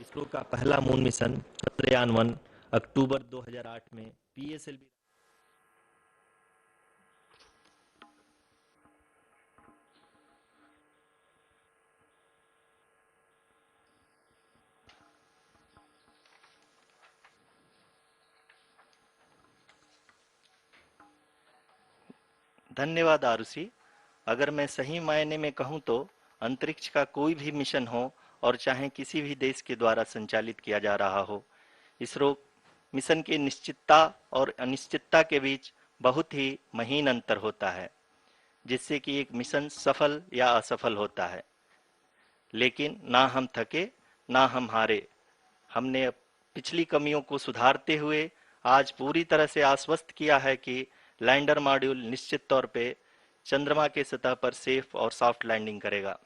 इसरो का पहला moon mission Chandrayaan 1 अक्टूबर 2008 में पीएसएलवी। धन्यवाद आरुषि। अगर मैं सही मायने में कहूं तो अंतरिक्ष का कोई भी मिशन हो और चाहे किसी भी देश के द्वारा संचालित किया जा रहा हो, इसरो मिशन की निश्चितता और अनिश्चितता के बीच बहुत ही महीन अंतर होता है, जिससे कि एक मिशन सफल या असफल होता है। लेकिन ना हम थके ना हम हारे। हमने पिछली कमियों को सुधारते हुए आज पूरी तरह से आश्वस्त किया है कि लैंडर मॉड्यूल निश्चित तौर पे चंद्रमा के सतह पर सेफ और सॉफ्ट लैंडिंग करेगा।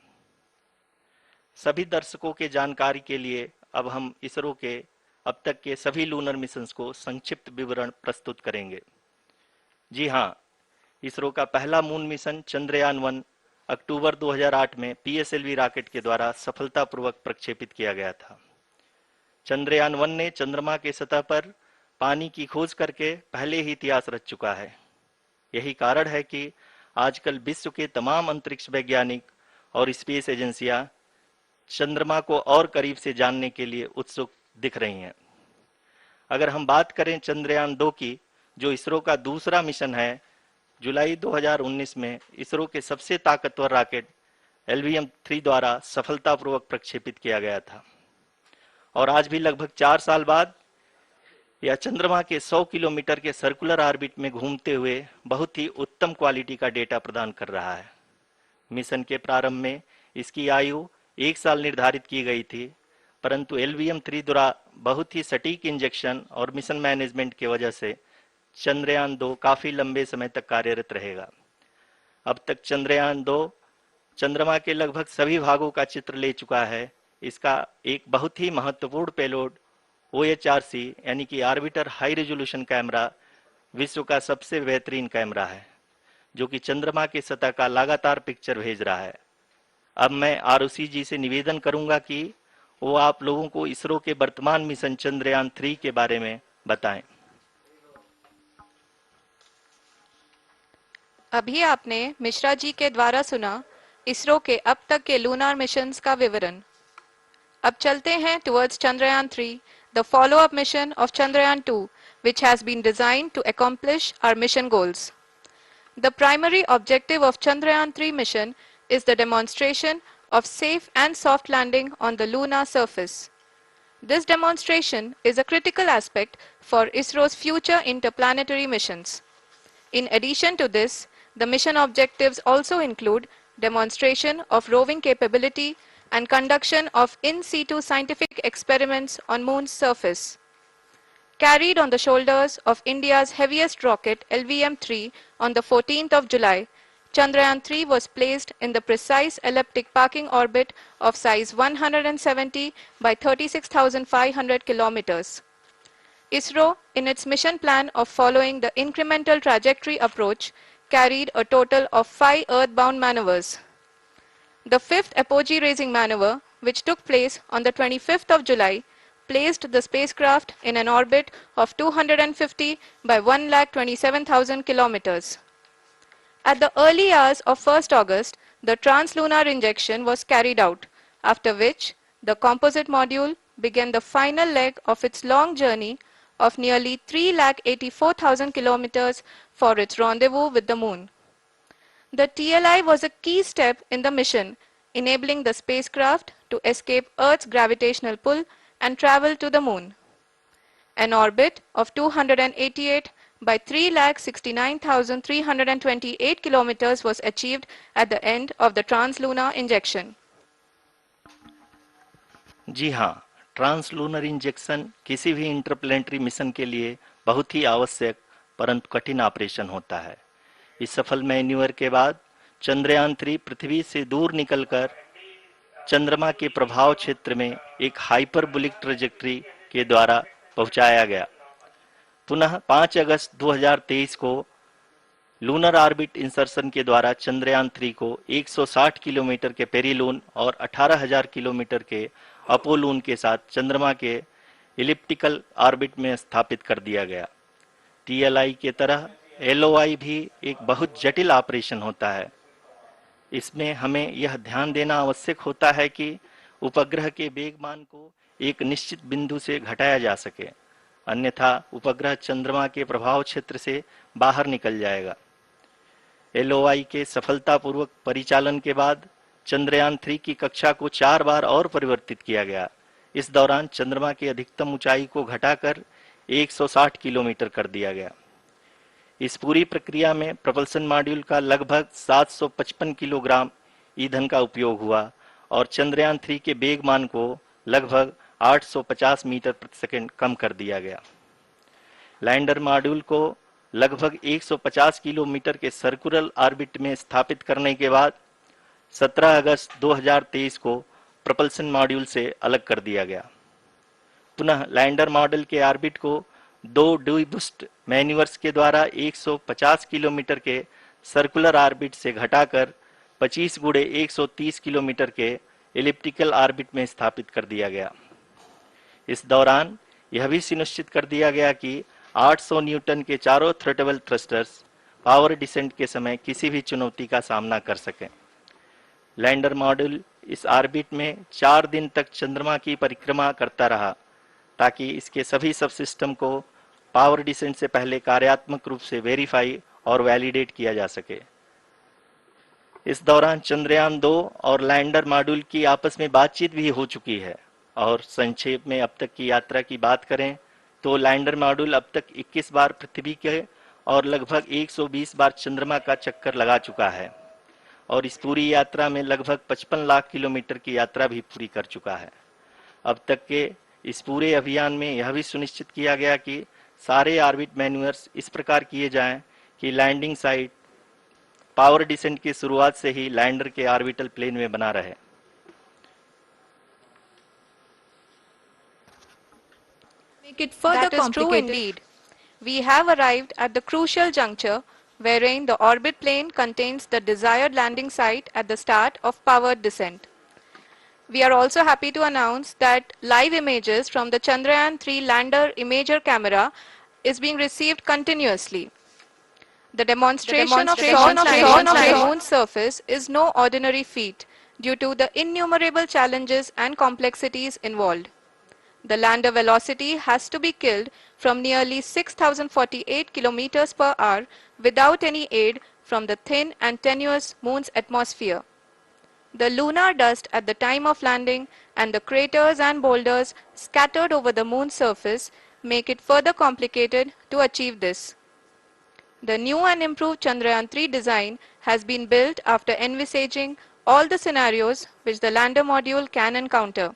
सभी दर्शकों के जानकारी के लिए अब हम इसरो के अब तक के सभी लूनर मिशंस को संक्षिप्त विवरण प्रस्तुत करेंगे। जी हाँ, इसरो का पहला मून मिशन चंद्रयान 1 अक्टूबर 2008 में पीएसएलवी रॉकेट के द्वारा सफलतापूर्वक प्रक्षेपित किया गया था। चंद्रयान 1 ने चंद्रमा के सतह पर पानी की खोज करके पहले ही इतिहास रच चुका है। यही कारण है कि आजकल विश्व के तमाम अंतरिक्ष वैज्ञानिक और स्पेस एजेंसियां चंद्रमा को और करीब से जानने के लिए उत्सुक दिख रही हैं। अगर हम बात करें चंद्रयान 2 की, जो इसरो का दूसरा मिशन है, जुलाई 2019 में इसरो के सबसे ताकतवर रॉकेट LVM-3 द्वारा सफलतापूर्वक प्रक्षेपित किया गया था और आज भी लगभग 4 साल बाद यह चंद्रमा के 100 किलोमीटर के सर्कुलर ऑर्बिट में घूमते हुए बहुत ही उत्तम क्वालिटी का डेटा प्रदान कर रहा है। मिशन के प्रारंभ में इसकी आयु 1 साल निर्धारित की गई थी, परंतु LVM-3 द्वारा बहुत ही सटीक इंजेक्शन और मिशन मैनेजमेंट की वजह से चंद्रयान 2 काफी लंबे समय तक कार्यरत रहेगा। अब तक चंद्रयान 2 चंद्रमा के लगभग सभी भागों का चित्र ले चुका है। इसका एक बहुत ही महत्वपूर्ण पेलोड OHRC यानी कि ऑर्बिटर हाई रेजोल्यूशन कैमरा विश्व का सबसे बेहतरीन कैमरा है, जो कि चंद्रमा की सतह का लगातार पिक्चर भेज रहा है। अब मैं आरुषि जी से निवेदन करूंगा कि वो आप लोगों को इसरो के वर्तमान मिशन चंद्रयान 3 के बारे में बताएं। अभी आपने मिश्रा जी के द्वारा सुना इसरो के अब तक के लूनार मिशंस का विवरण। अब चलते हैं towards Chandrayaan-3, the follow-up mission of Chandrayaan-2, which has been designed to accomplish our mission goals. The primary objective of Chandrayaan-3 mission is the demonstration of safe and soft landing on the lunar surface. This demonstration is a critical aspect for ISRO's future interplanetary missions. In addition to this, the mission objectives also include demonstration of roving capability and conduction of in situ scientific experiments on Moon's surface. Carried on the shoulders of India's heaviest rocket LVM-3 on the 14th of July, Chandrayaan-3 was placed in the precise elliptic parking orbit of size 170 by 36,500 kilometers. ISRO, in its mission plan of following the incremental trajectory approach, carried a total of 5 earthbound maneuvers. The fifth apogee-raising maneuver, which took place on the 25th of July, placed the spacecraft in an orbit of 250 by 1,27,000 kilometers. At the early hours of 1st August, the translunar injection was carried out, after which the composite module began the final leg of its long journey of nearly 3,84,000 kilometers for its rendezvous with the Moon. The TLI was a key step in the mission, enabling the spacecraft to escape Earth's gravitational pull and travel to the Moon. An orbit of 288 by 3,69,328 kilometers was achieved at the end of the translunar injection. जी हाँ, translunar injection किसी भी interplanetary mission के लिए बहुत ही आवश्यक परंतु कठिन operation होता है। इस सफल मैन्यूवर के बाद चंद्रयान 3 पृथ्वी से दूर निकलकर चंद्रमा के प्रभाव क्षेत्र में एक हाइपरबोलिक ट्रेजेक्टरी के द्वारा पहुंचाया गया। पुनः 5 अगस्त 2023 को लूनर ऑर्बिट इंसर्शन के द्वारा चंद्रयान 3 को 160 किलोमीटर के पेरिलून और 18,000 किलोमीटर के अपोलून के साथ चंद्रमा के इलिप्टिकल ऑर्बिट में स्थापित कर दिया गया। टीएलआई के तरह एलओआई भी एक बहुत जटिल ऑपरेशन होता है। इसमें हमें यह ध्यान देना आवश्यक होता है कि उपग्रह के वेग मान को एक निश्चित बिंदु से घटाया जा सके, अन्यथा उपग्रह चंद्रमा के प्रभाव क्षेत्र से बाहर निकल जाएगा। एलओआई के सफलतापूर्वक परिचालन के बाद चंद्रयान 3 की कक्षा को 4 बार और परिवर्तित किया गया। इस दौरान चंद्रमा की अधिकतम ऊंचाई को घटाकर 160 किलोमीटर कर दिया गया। इस पूरी प्रक्रिया में propulsion मॉड्यूल का लगभग 755 किलोग्राम ईंधन का उपयोग हुआ और चंद्रयान 3 के वेग मान को लगभग 850 मीटर प्रति सेकंड कम कर दिया गया। लैंडर मॉड्यूल को लगभग 150 किलोमीटर के सर्कुलर ऑर्बिट में स्थापित करने के बाद 17 अगस्त 2023 को propulsion मॉड्यूल से अलग कर दिया गया। पुनः लैंडर मॉडल के ऑर्बिट को 2 डीबूस्ट मैन्यूवर्स के द्वारा 150 किलोमीटर के सर्कुलर ऑर्बिट से घटाकर 25 गुणे 130 किलोमीटर के एलिप्टिकल ऑर्बिट में स्थापित कर दिया गया। इस दौरान यह भी सुनिश्चित कर दिया गया कि 800 न्यूटन के चारों थ्रोटेबल थ्रस्टर्स पावर डिसेंट के समय किसी भी चुनौती का सामना कर सकें। लैंडर मॉड्यूल इस ऑर्बिट में 4 दिन तक चंद्रमा की परिक्रमा करता रहा ताकि इसके सभी सब सिस्टम को पावर डिसेंट से पहले कार्यात्मक रूप से वेरीफाई और वैलिडेट किया जा सके। इस दौरान चंद्रयान 2 और लैंडर मॉड्यूल की आपस में बातचीत भी हो चुकी है। और संक्षेप में अब तक की यात्रा की बात करें तो लैंडर मॉड्यूल अब तक 21 बार पृथ्वी के और लगभग 120 बार चंद्रमा का चक्कर लगा चुका है और इस पूरी यात्रा में लगभग 55 लाख किलोमीटर की यात्रा भी पूरी कर चुका है। अब तक के इस पूरे अभियान में यह भी सुनिश्चित किया गया कि सारे ऑर्बिट मैन्यूवर्स इस प्रकार किए जाएं कि लैंडिंग साइट पावर डिसेंट की शुरुआत से ही लैंडर के ऑर्बिटल प्लेन में बना रहे। Make it further that is true indeed. We have arrived at the crucial juncture wherein the orbit plane contains the desired landing site at the start of powered descent. We are also happy to announce that live images from the Chandrayaan 3 lander imager camera is being received continuously. The demonstration of soft landing on the moon's surface is no ordinary feat due to the innumerable challenges and complexities involved. The lander velocity has to be killed from nearly 6,048 kilometers per hour without any aid from the thin and tenuous moon's atmosphere. The lunar dust at the time of landing and the craters and boulders scattered over the moon's surface make it further complicated to achieve this. The new and improved Chandrayaan 3 design has been built after envisaging all the scenarios which the lander module can encounter.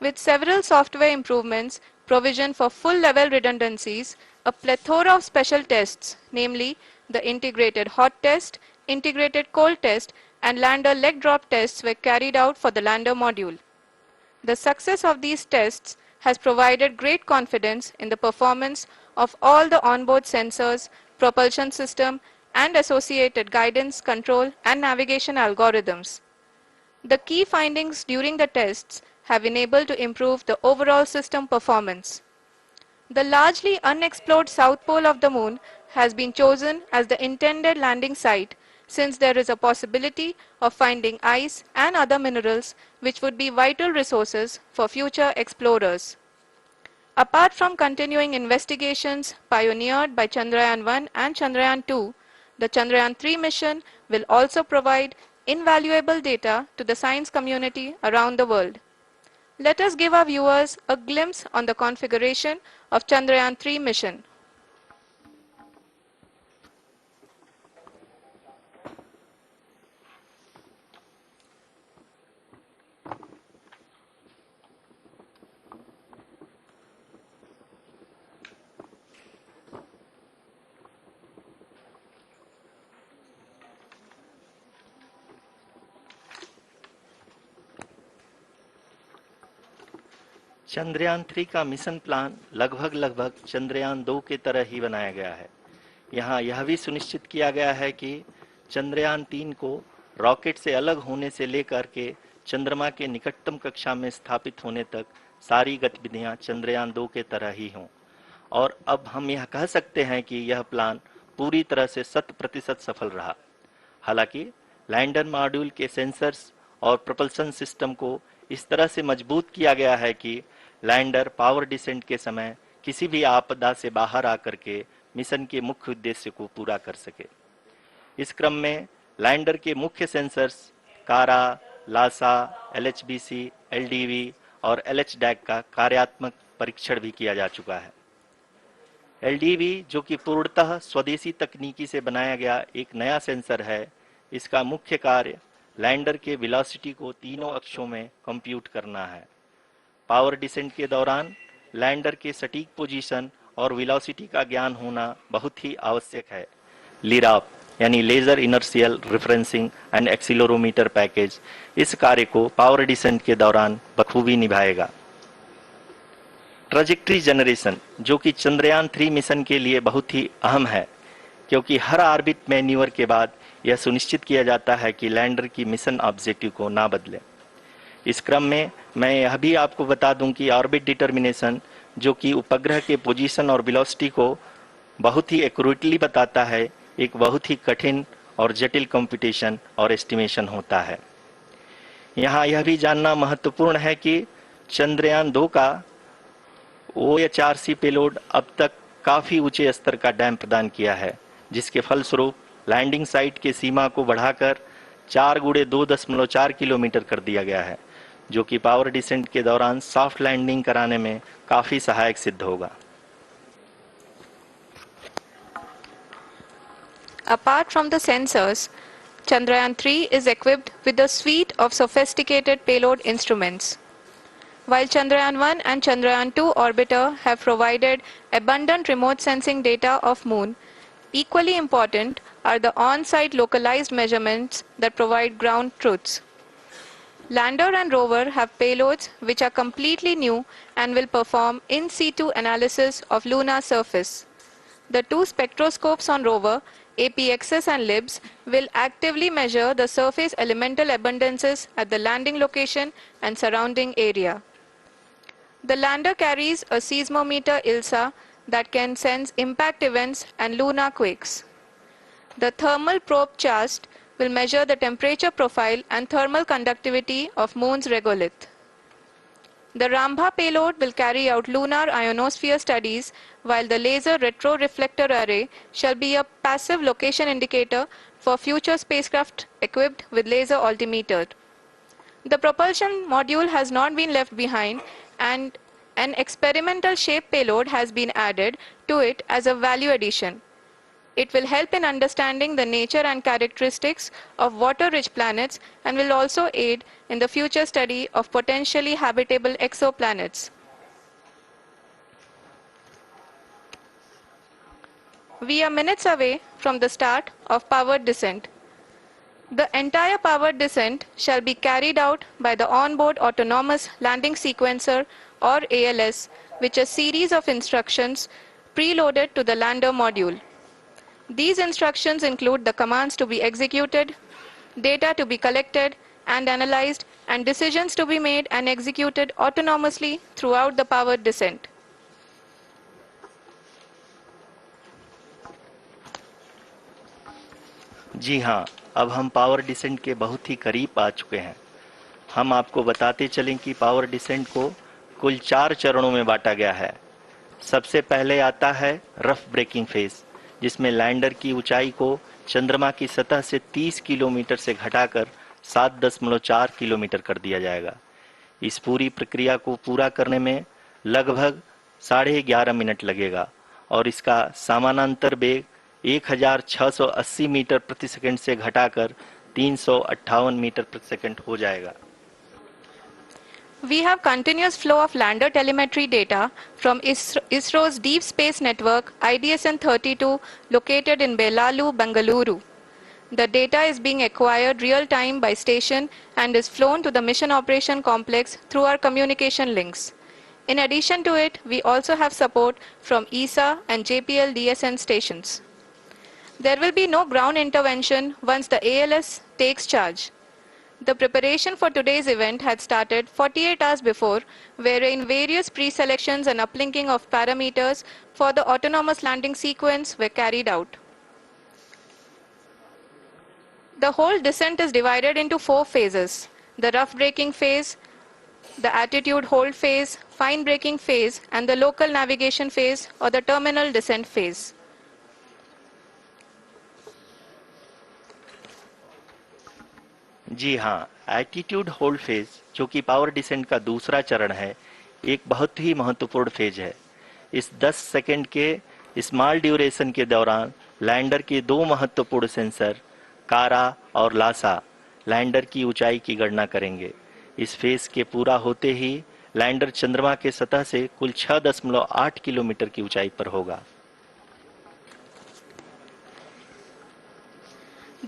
With several software improvements, provision for full-level redundancies, a plethora of special tests, namely the integrated hot test, integrated cold test, and lander leg drop tests were carried out for the lander module. The success of these tests has provided great confidence in the performance of all the onboard sensors, propulsion system, and associated guidance, control, and navigation algorithms. The key findings during the tests have enabled to improve the overall system performance. The largely unexplored south pole of the moon has been chosen as the intended landing site since there is a possibility of finding ice and other minerals which would be vital resources for future explorers. Apart from continuing investigations pioneered by Chandrayaan 1 and Chandrayaan 2, the Chandrayaan 3 mission will also provide invaluable data to the science community around the world. Let us give our viewers a glimpse on the configuration of Chandrayaan 3 mission. Chandrayaan 3 का mission plan लगभग चंद्रयान 2 के तरह ही बनाया गया है। यहाँ यह भी सुनिश्चित किया गया है कि चंद्रयान 3 को रॉकेट से अलग होने से लेकर के चंद्रमा के निकटतम कक्षा में स्थापित होने तक सारी गतिविधियां चंद्रयान 2 के तरह ही हों। और अब हम यह कह सकते हैं कि यह प्लान पूरी तरह से 100% सफल रहा। हालांकि लैंडर मॉड्यूल के सेंसर्स और propulsion सिस्टम को इस तरह से मजबूत किया गया है कि लैंडर पावर डिसेंट के समय किसी भी आपदा से बाहर आकर के मिशन के मुख्य उद्देश्य को पूरा कर सके। इस क्रम में लैंडर के मुख्य सेंसर्स कारा, लासा, LHBC, LDV और LHDAC का कार्यात्मक परीक्षण भी किया जा चुका है। LDV, जो कि पूर्णतः स्वदेशी तकनीकी से बनाया गया एक नया सेंसर है, इसका मुख्य कार्य लैंडर के वेलोसिटी को तीनों अक्षों में कंप्यूट करना है। पावर डिसेंट के दौरान लैंडर के सटीक पोजीशन और वेलोसिटी का ज्ञान होना बहुत ही आवश्यक है। लिराप यानी laser inertial referencing and accelerometer package इस कार्य को पावर डिसेंट के दौरान बखूबी निभाएगा। ट्रैजेक्टरी जनरेशन, जो कि चंद्रयान 3 मिशन के लिए बहुत ही अहम है, क्योंकि हर ऑर्बिट मैन्यूवर के बाद यह सुनिश्चित किया जाता है कि लैंडर की मिशन ऑब्जेक्टिव को ना बदले। इस क्रम में मैं यह भी आपको बता दूं कि ऑर्बिट डिटर्मिनेशन, जो कि उपग्रह के पोजीशन और वेलोसिटी को बहुत ही एक्यूरेटली बताता है, एक बहुत ही कठिन और जटिल कंप्यूटेशन और एस्टिमेशन होता है। यहाँ यह भी जानना महत्वपूर्ण है कि चंद्रयान 2 का OHRC पेलोड अब तक काफी ऊंचे स्तर का डैम प्रदान किया है, जिसके फलस्वरूप लैंडिंग साइट के सीमा को बढ़ाकर 4 × 2.4 किलोमीटर कर दिया गया है, जो कि पावर डिसेंट के दौरान सॉफ्ट लैंडिंग कराने में काफी सहायक सिद्ध होगा। Apart from the sensors, Chandrayaan 3 is equipped with a suite of sophisticated payload instruments. While Chandrayaan 1 and Chandrayaan 2 orbiter have provided abundant remote sensing data of Moon, equally important are the on-site localized measurements that provide ground truths. Lander and rover have payloads which are completely new and will perform in situ analysis of lunar surface. The two spectroscopes on rover, APXS and LIBS, will actively measure the surface elemental abundances at the landing location and surrounding area. The lander carries a seismometer ILSA that can sense impact events and lunar quakes. The thermal probe CHAST will measure the temperature profile and thermal conductivity of Moon's regolith. The Rambha payload will carry out lunar ionosphere studies, while the laser retroreflector array shall be a passive location indicator for future spacecraft equipped with laser altimeter. The propulsion module has not been left behind, and an experimental shape payload has been added to it as a value addition. It will help in understanding the nature and characteristics of water-rich planets and will also aid in the future study of potentially habitable exoplanets. We are minutes away from the start of powered descent. The entire powered descent shall be carried out by the onboard autonomous landing sequencer, or ALS, which is a series of instructions preloaded to the lander module. These instructions include the commands to be executed, data to be collected and analyzed, and decisions to be made and executed autonomously throughout the powered descent. जी हाँ, अब हम power descent के बहुत ही करीब आ चुके हैं। हम आपको बताते चलें कि पावर डिसेंट को कुल 4 चरणों में बांटा गया है। सबसे पहले आता है रफ ब्रेकिंग फेज, जिसमें लैंडर की ऊंचाई को चंद्रमा की सतह से 30 किलोमीटर से घटाकर 7.4 किलोमीटर कर दिया जाएगा। इस पूरी प्रक्रिया को पूरा करने में लगभग 11.5 मिनट लगेगा और इसका समानांतर वेग 1680 मीटर प्रति सेकंड से घटाकर 358 मीटर प्रति सेकंड हो जाएगा। We have continuous flow of lander telemetry data from ISRO's Deep Space Network IDSN-32 located in Belalu, Bengaluru. The data is being acquired real-time by station and is flown to the Mission Operation Complex through our communication links. In addition to it, we also have support from ESA and JPL DSN stations. There will be no ground intervention once the ALS takes charge. The preparation for today's event had started 48 hours before, wherein various pre-selections and uplinking of parameters for the autonomous landing sequence were carried out. The whole descent is divided into 4 phases: the rough braking phase, the attitude hold phase, fine braking phase, and the local navigation phase or the terminal descent phase. जी हाँ, attitude hold phase, जो कि power descent का दूसरा चरण है, एक बहुत ही महत्वपूर्ण फेज है। इस 10 सेकंड के स्मॉल ड्यूरेशन के दौरान लैंडर के दो महत्वपूर्ण सेंसर कारा और लासा लैंडर की ऊंचाई की गणना करेंगे। इस फेज के पूरा होते ही लैंडर चंद्रमा के सतह से कुल 6.8 किलोमीटर की ऊंचाई पर होगा।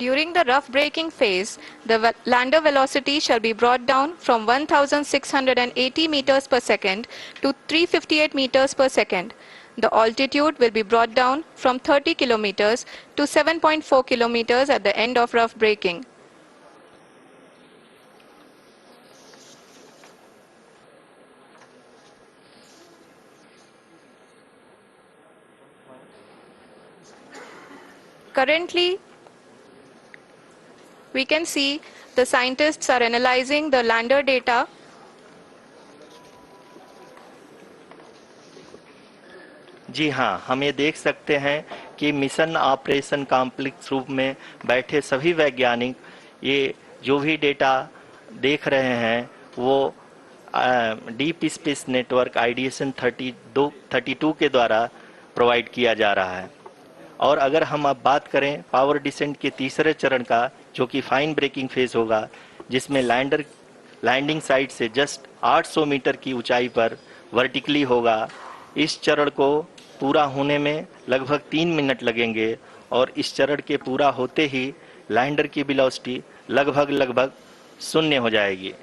During the rough braking phase, the lander velocity shall be brought down from 1680 meters per second to 358 meters per second. The altitude will be brought down from 30 kilometers to 7.4 kilometers at the end of rough braking. Currently, we can see the scientists are analyzing the lander data. जी हाँ, हम ये देख सकते हैं कि mission operation complex रूप में बैठे सभी वैज्ञानिक ये जो भी डेटा देख रहे हैं वो डीप स्पेस नेटवर्क आईडीएसएन 32 के द्वारा प्रोवाइड किया जा रहा है। और अगर हम अब बात करें पावर डिसेंट के तीसरे चरण का, जो कि फाइन ब्रेकिंग फेज होगा, जिसमें लैंडर लैंडिंग साइट से जस्ट 800 मीटर की ऊंचाई पर वर्टिकली होगा। इस चरण को पूरा होने में लगभग 3 मिनट लगेंगे और इस चरण के पूरा होते ही लैंडर की वेलोसिटी लगभग शून्य हो जाएगी।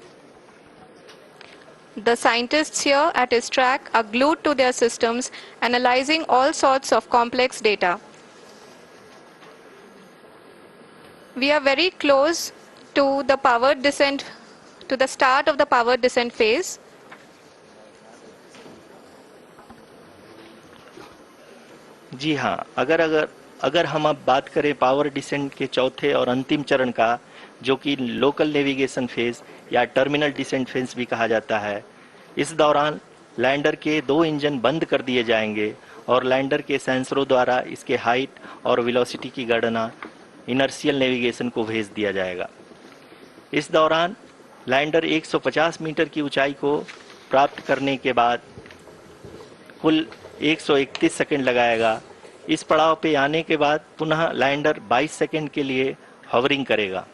The scientists here at his track are glued to their systems, analyzing all sorts of complex data. We are very close to the power descent, to the start of the power descent phase. जी हाँ, अगर हम अब बात करें power descent के चौथे और अंतिम चरण का, जो कि लोकल नेविगेशन फेज या टर्मिनल डिसेंट फेज भी कहा जाता है, इस दौरान लैंडर के 2 इंजन बंद कर दिए जाएंगे और लैंडर के सेंसरों द्वारा इसके हाइट और वेलोसिटी की गणना इनर्शियल नेविगेशन को भेज दिया जाएगा। इस दौरान लैंडर 150 मीटर की ऊंचाई को प्राप्त करने के बाद कुल 131 सेकंड लगाएगा। इस पड़ाव पे आने के बाद पुनः लैंडर 22 सेकंड के लिए हवरिंग करेगा।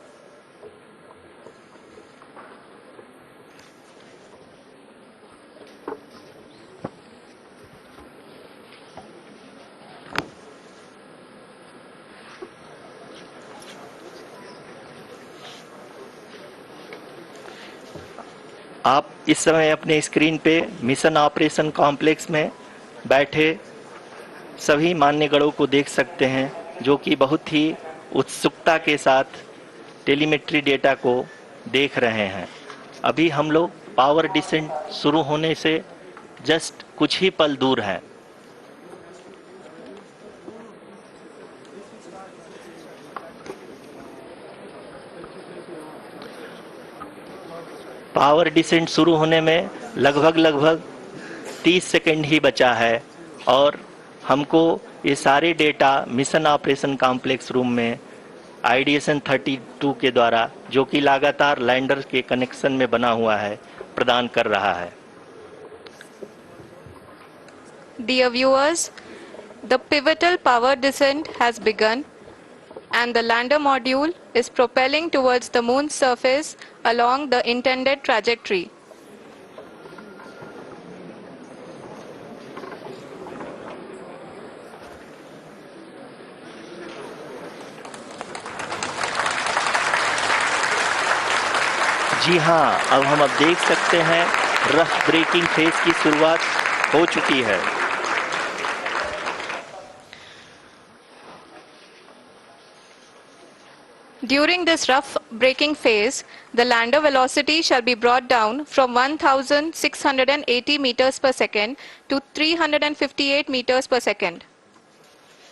आप इस समय अपने स्क्रीन पे मिशन ऑपरेशन कॉम्प्लेक्स में बैठे सभी मान्यगणों को देख सकते हैं, जो कि बहुत ही उत्सुकता के साथ टेलीमेट्री डेटा को देख रहे हैं। अभी हम लोग पावर डिसेंट शुरू होने से जस्ट कुछ ही पल दूर हैं। पावर डिसेंट शुरू होने में लगभग 30 सेकंड ही बचा है और हमको ये सारे data mission operation complex room में आईडीएसएन 32 के द्वारा, जो कि लगातार लैंडर के कनेक्शन में बना हुआ है, प्रदान कर रहा है। Dear viewers, the pivotal power descent has begun and the lander module is propelling towards the moon's surface along the intended trajectory. जी हाँ, अब हम देख सकते हैं रफ ब्रेकिंग फेज की शुरुआत हो चुकी है। During this rough braking phase, the lander velocity shall be brought down from 1680 meters per second to 358 meters per second.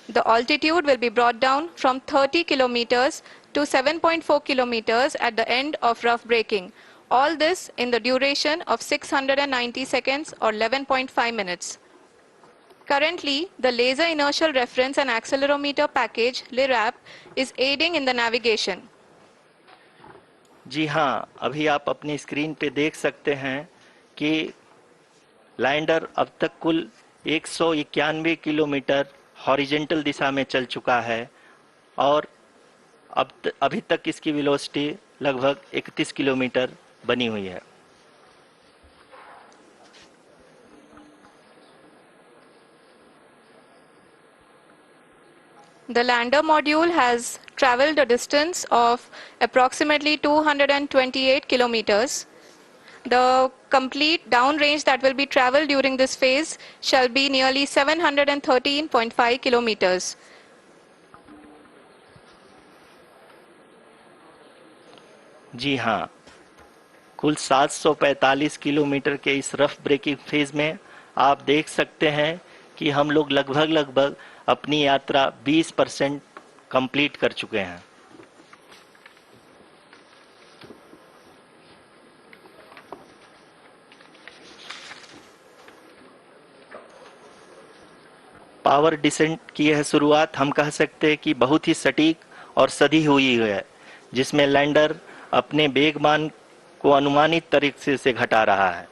The altitude will be brought down from 30 kilometers to 7.4 kilometers at the end of rough braking. All this in the duration of 690 seconds or 11.5 minutes. Currently, the Laser Inertial Reference and Accelerometer package (LIRAP) is aiding in the navigation. जी हाँ, अभी आप अपनी screen पे देख सकते हैं कि lander अब तक कुल 191 किलोमीटर हॉरिजेंटल दिशा में चल चुका है और अभी तक इसकी वेलोसिटी लगभग 31 किलोमीटर बनी हुई है। The lander module has traveled a distance of approximately 228 kilometers. The complete downrange that will be traveled during this phase shall be nearly 713.5 kilometers. जी हाँ, कुल 745 किलोमीटर के इस रफ ब्रेकिंग फेज में आप देख सकते हैं कि हम लोग लगभग अपनी यात्रा 20% कंप्लीट कर चुके हैं। पावर डिसेंट की यह शुरुआत हम कह सकते हैं कि बहुत ही सटीक और सधी हुई है, जिसमें लैंडर अपने वेगमान को अनुमानित तरीके से घटा रहा है।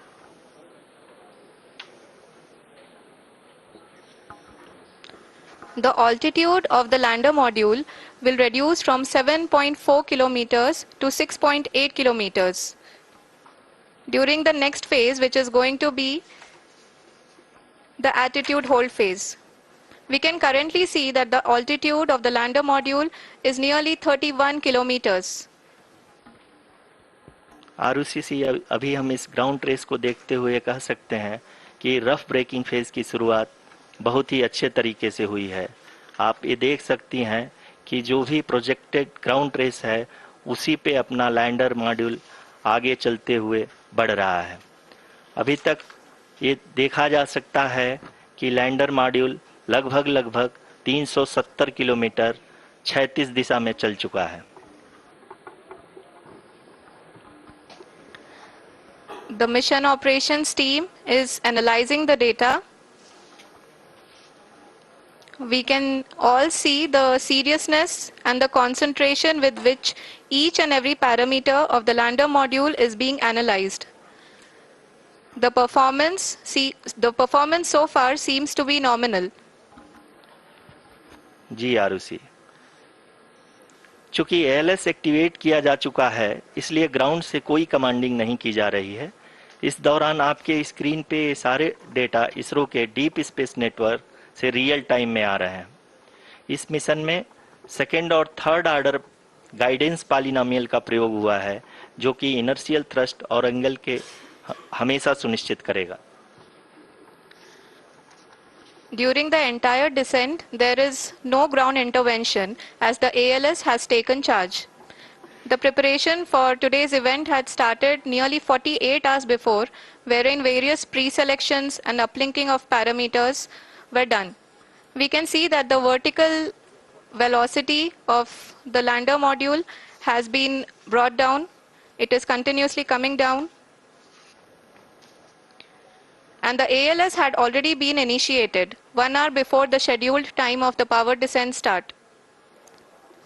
The altitude of the lander module will reduce from 7.4 kilometers to 6.8 kilometers. During the next phase, which is going to be the attitude hold phase. We can currently see that the altitude of the lander module is nearly 31 kilometers. Arushi, अभी हम इस ground race को देखते हुए कह सकते हैं कि रफ ब्रेकिंग फेज की शुरुआत बहुत ही अच्छे तरीके से हुई है। आप ये देख सकती हैं कि जो भी प्रोजेक्टेड ग्राउंड रेस है उसी पे अपना लैंडर मॉड्यूल आगे चलते हुए बढ़ रहा है। अभी तक ये देखा जा सकता है कि लैंडर मॉड्यूल लगभग 370 किलोमीटर क्षैतिज दिशा में चल चुका है। The mission operations team is analyzing the data. We can all see the seriousness and the concentration with which each and every parameter of the lander module is being analyzed. The performance so far seems to be nominal. जी आरुषि, चूंकि ALS activate किया जा चुका है इसलिए ground से कोई commanding नहीं की जा रही है। इस दौरान आपके स्क्रीन पे सारे डेटा इसरो के डीप स्पेस नेटवर्क से रियल टाइम में आ रहे हैं। इस मिशन में सेकेंड और थर्ड ऑर्डर गाइडेंस पॉलिनोमियल का प्रयोग हुआ है, जो कि इनर्शियल थ्रस्ट और एंगल के हमेशा सुनिश्चित करेगा। During the entire descent, there is no ground intervention as the ALS has taken charge. The preparation for today's event had started nearly 48 hours before, wherein various pre-selections and uplinking of parameters were done. We can see that the vertical velocity of the lander module has been brought down. It is continuously coming down. And the ALS had already been initiated 1 hour before the scheduled time of the power descent start.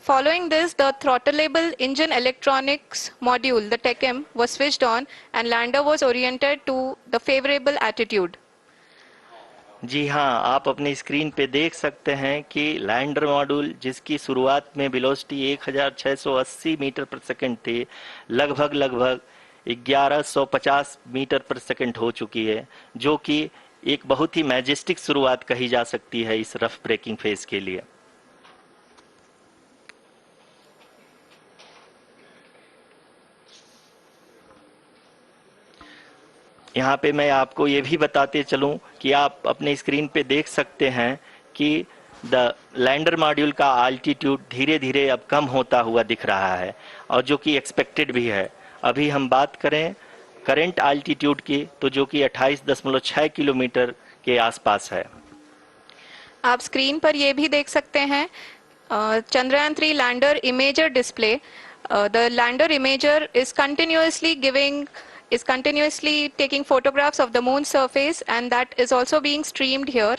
Following this, the throttleable engine electronics module, the TECM, was switched on and lander was oriented to the favorable attitude. जी हाँ, आप अपनी screen पे देख सकते हैं कि lander module जिसकी शुरुआत में वेलोसिटी 1680 मीटर पर सेकंड थी, लगभग 1150 मीटर पर सेकंड हो चुकी है, जो कि एक बहुत ही मैजेस्टिक शुरुआत कही जा सकती है इस रफ ब्रेकिंग फेज के लिए। यहाँ पे मैं आपको ये भी बताते चलूं कि आप अपने स्क्रीन पे देख सकते हैं कि द लैंडर मॉड्यूल का आल्टीट्यूड धीरे धीरे अब कम होता हुआ दिख रहा है, और जो कि एक्सपेक्टेड भी है। अभी हम बात करें करंट आल्टीट्यूड की, तो जो कि 28.6 किलोमीटर के आसपास है। आप स्क्रीन पर ये भी देख सकते हैं Chandrayaan 3 lander imager display. The lander imager is continuously taking photographs of the moon's surface, and that is also being streamed here.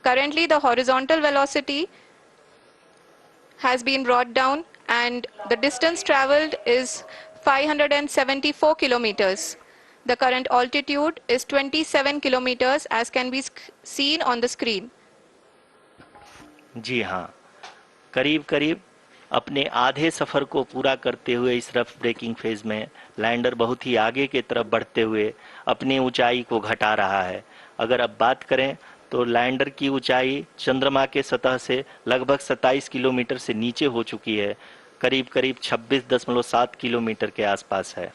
Currently the horizontal velocity has been brought down and the distance traveled is 574 kilometers. The current altitude is 27 kilometers as can be seen on the screen. जी हाँ, करीब करीब अपने आधे सफर को पूरा करते हुए इस रफ ब्रेकिंग फेज में लैंडर बहुत ही आगे की तरफ बढ़ते हुए अपनी ऊंचाई को घटा रहा है। अगर अब बात करें तो लैंडर की ऊंचाई चंद्रमा के सतह से लगभग 27 किलोमीटर से नीचे हो चुकी है, करीब करीब 26.7 किलोमीटर के आसपास है।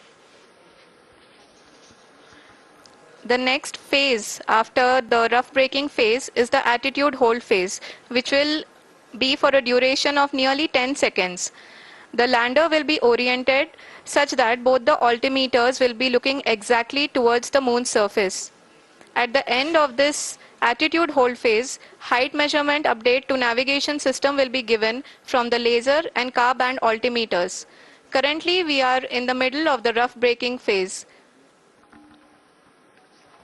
The next phase after the rough braking phase is the attitude hold phase, which will be for a duration of nearly 10 seconds. The lander will be oriented such that both the altimeters will be looking exactly towards the moon's surface. At the end of this attitude hold phase, height measurement update to navigation system will be given from the laser and car band altimeters. Currently, we are in the middle of the rough braking phase.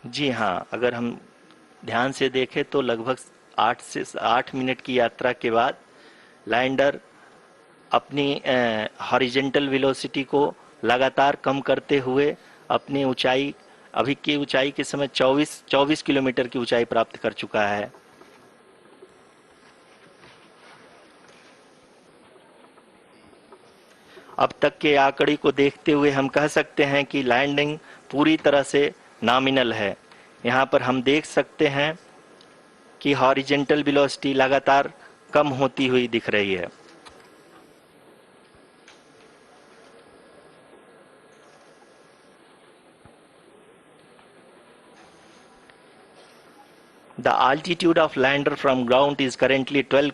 जी हाँ, अगर हम ध्यान से देखें तो लगभग 8 minute की यात्रा के बाद लैंडर अपनी हॉरिजेंटल वेलोसिटी को लगातार कम करते हुए अपनी ऊंचाई, अभी की ऊंचाई के समय 24 किलोमीटर की ऊंचाई प्राप्त कर चुका है। अब तक के आंकड़े को देखते हुए हम कह सकते हैं कि लैंडिंग पूरी तरह से नॉमिनल है। यहाँ पर हम देख सकते हैं कि हॉरिजेंटल वेलोसिटी लगातार कम होती हुई दिख रही है। The altitude of lander from ground is currently 22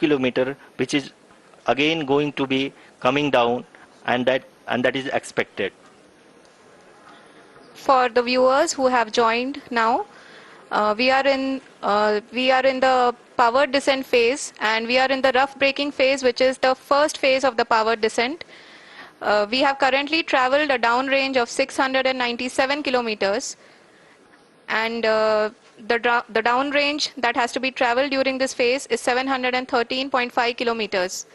kilometer, which is again going to be coming down, and that is expected. For the viewers who have joined now, we are in the power descent phase, and we are in the rough braking phase, which is the first phase of the power descent. We have currently traveled a downrange of 697 kilometers, and the downrange that has to be traveled during this phase is 713.5 kilometers.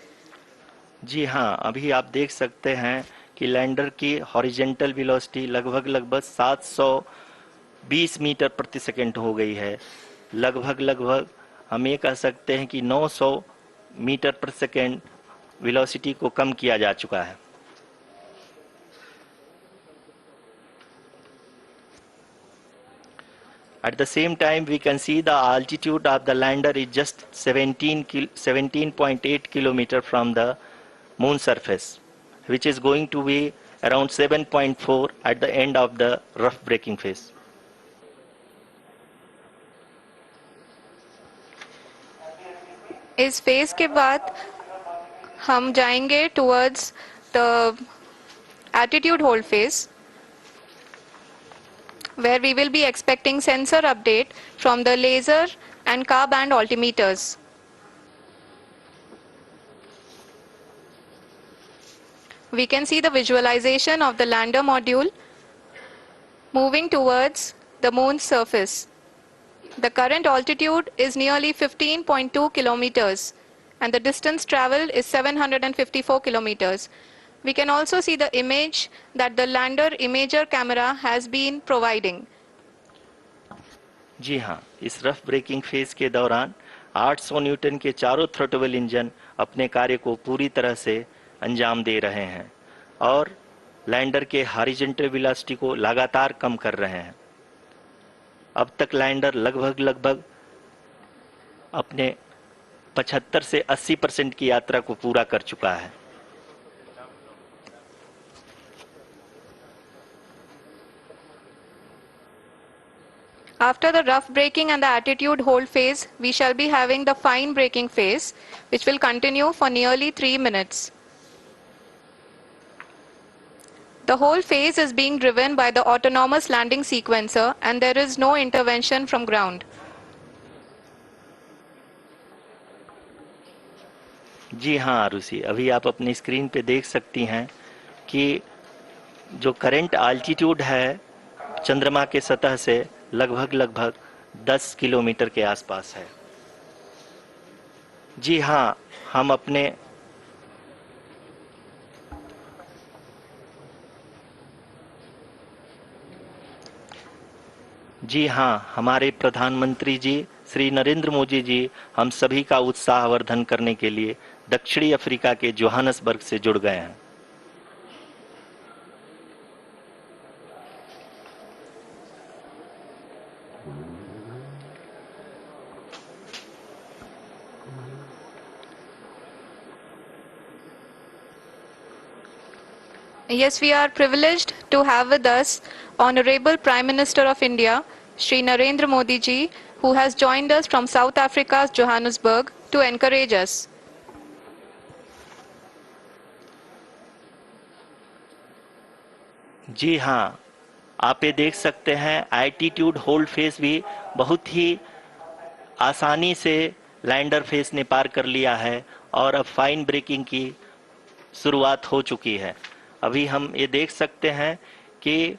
जी हाँ, अभी आप देख सकते हैं कि lander की horizontal velocity लगभग 720 metre प्रति सेकंड हो गई है। लगभग हम ये कह सकते हैं कि 900 मीटर प्रति सेकंड वेलोसिटी को कम किया जा चुका है। At the same time, we can see the altitude of the lander is just 17.8 kilometer from the moon surface, which is going to be around 7.4 at the end of the rough braking phase. इस phase के बाद हम जाएंगे towards the attitude hold phase, where we will be expecting sensor update from the laser and car band altimeters. We can see the visualization of the lander module moving towards the moon's surface. The current altitude is nearly 15.2 kilometers and the distance traveled is 754 kilometers. We can also see the image that the lander imager camera has been providing. जी हाँ, इस rough breaking phase के दौरान 800 Newton के चारों throttle engine अपने कार्य को पूरी तरह से अंजाम दे रहे हैं और लैंडर के हॉरिजॉन्टल वेलोसिटी को लगातार कम कर रहे हैं। अब तक लैंडर लगभग अपने 75 से 80% की यात्रा को पूरा कर चुका है। After the rough braking and the attitude hold phase, we shall be having the fine braking phase, which will continue for nearly 3 minutes. The whole phase is being driven by the autonomous landing sequencer and there is no intervention from ground. जी हाँ आरुषि, अभी आप अपनी screen पे देख सकती हैं कि जो करंट आल्टीट्यूड है चंद्रमा के सतह से लगभग 10 किलोमीटर के आसपास है। जी हाँ, हम अपने जी हाँ, हमारे प्रधानमंत्री जी श्री नरेंद्र मोदी जी हम सभी का उत्साहवर्धन करने के लिए दक्षिणी अफ्रीका के जोहानसबर्ग से जुड़ गए हैं। Yes, we are privileged to have with us Honorable Prime Minister of India, Shri Narendra Modi ji, who has joined us from South Africa's Johannesburg to encourage us. जी हाँ, आप ये देख सकते हैं एल्टीट्यूड होल्ड फेस भी बहुत ही आसानी से लैंडर फेस ने पार कर लिया है और अब फाइन ब्रेकिंग की शुरुआत हो चुकी है। अभी हम ये देख सकते हैं कि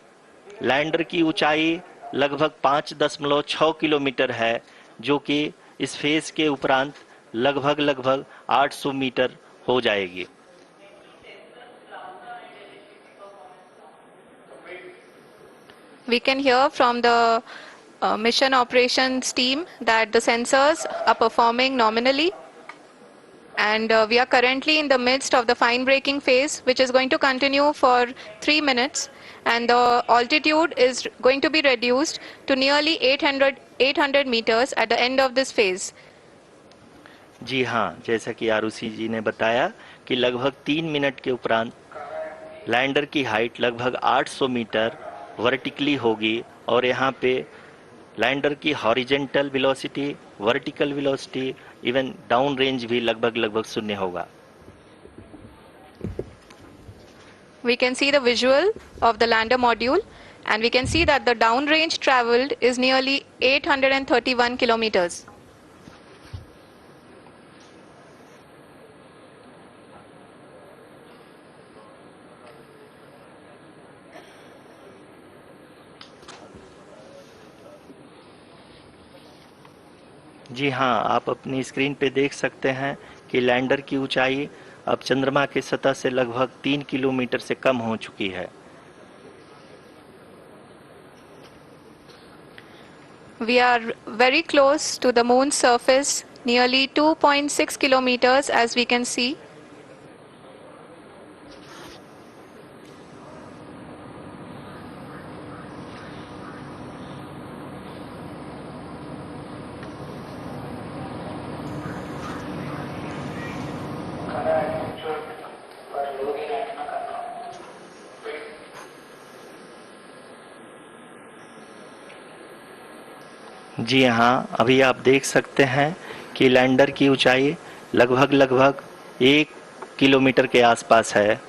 लैंडर की ऊंचाई लगभग 5.6 किलोमीटर है, जो कि इस फेज के उपरांत लगभग 800 मीटर हो जाएगी। We can hear from the mission operations team that the sensors are performing nominally. And we are currently in the midst of the fine braking phase, which is going to continue for 3 minutes. And the altitude is going to be reduced to nearly 800 meters at the end of this phase. जी हाँ, जैसा कि आरुषि जी ने बताया कि लगभग 3 minute के उपरांत lander की हाइट लगभग 800 मीटर वर्टिकली होगी और यहाँ पे लैंडर की horizontal velocity, vertical velocity, even down range भी लगभग शून्य होगा। We can see the visual of the lander module and we can see that the down range traveled is nearly 831 kilometers. जी हाँ, आप अपनी स्क्रीन पे देख सकते हैं कि लैंडर की ऊंचाई अब चंद्रमा की सतह से लगभग 3 किलोमीटर से कम हो चुकी है। We are very close to the moon's surface, nearly 2.6 kilometers as we can see. जी हाँ, अभी आप देख सकते हैं कि लैंडर की ऊंचाई लगभग 1 किलोमीटर के आसपास है।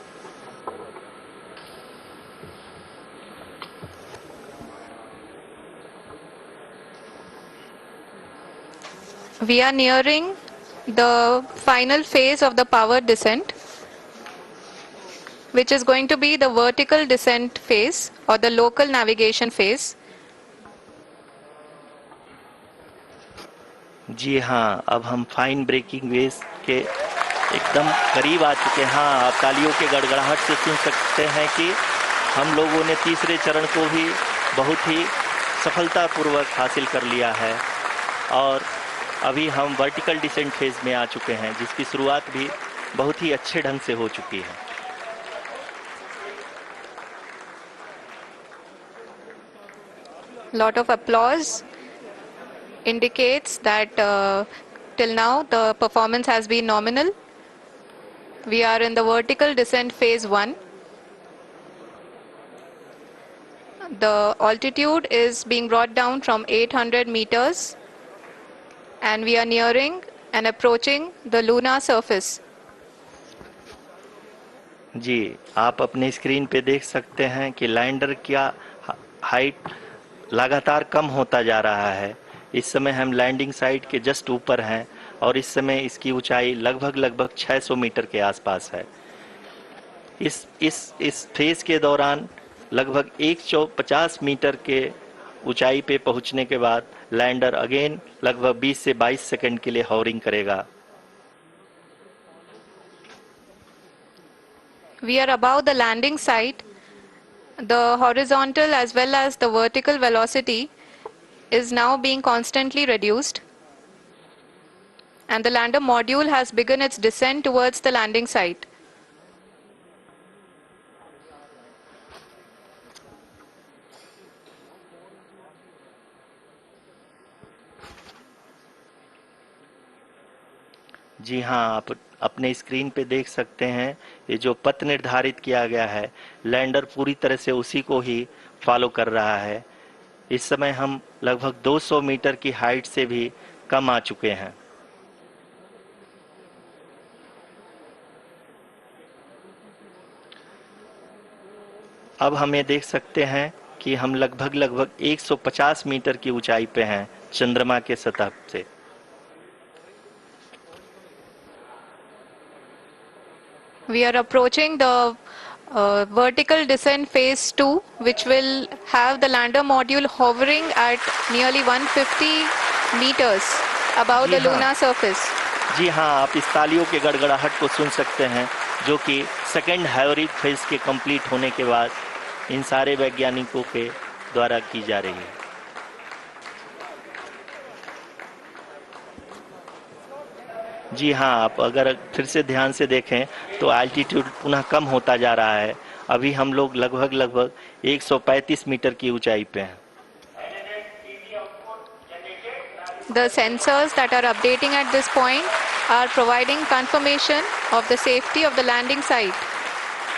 We are nearing the final phase of the power descent, which is going to be the vertical descent phase or the local navigation phase. जी हाँ, अब हम फाइन ब्रेकिंग वेव के एकदम करीब आ चुके हैं। हाँ, आप तालियों के गड़गड़ाहट से सुन सकते हैं कि हम लोगों ने तीसरे चरण को भी बहुत ही सफलतापूर्वक हासिल कर लिया है और अभी हम वर्टिकल डिसेंट फेज में आ चुके हैं, जिसकी शुरुआत भी बहुत ही अच्छे ढंग से हो चुकी है। Lot of applause indicates that till now the performance has been nominal. We are in the vertical descent phase 1. the altitude is being brought down from 800 meters and we are nearing and approaching the lunar surface. जी, आप अपने screen पे देख सकते हैं कि lander का height लगातार कम होता जा रहा है। इस समय हम लैंडिंग साइट के जस्ट ऊपर हैं और इस समय इसकी ऊंचाई लगभग 600 मीटर के आसपास है। इस फेज के दौरान लगभग 150 मीटर के ऊंचाई पे पहुंचने के बाद लैंडर अगेन लगभग 20 से 22 सेकंड के लिए हॉवरिंग करेगा। We are above the landing site. The horizontal as well as the vertical velocity is now being constantly reduced. And the lander module has begun its descent towards the landing site. जी हाँ, आप अपने screen पे देख सकते हैं ये जो पथ निर्धारित किया गया है, लैंडर पूरी तरह से उसी को ही फॉलो कर रहा है। इस समय हम लगभग 200 मीटर की हाइट से भी कम आ चुके हैं। अब हम ये देख सकते हैं कि हम लगभग 150 मीटर की ऊंचाई पे हैं चंद्रमा के सतह से। We are approaching the vertical descent phase 2, which will have the lander module hovering at nearly 150 meters above the lunar surface. जी हाँ, आप इस तालियों के गड़गड़ाहट को सुन सकते हैं जो कि सेकेंड हाइवरिक फेज के कंप्लीट होने के बाद इन सारे वैज्ञानिकों के द्वारा की जा रही है। जी हाँ, आप अगर फिर से ध्यान से देखें तो एल्टीट्यूड पुनः कम होता जा रहा है। अभी हम लोग लगभग 135 मीटर की ऊंचाई पे हैं। The sensors that are updating at this point are providing confirmation of the safety of the landing site.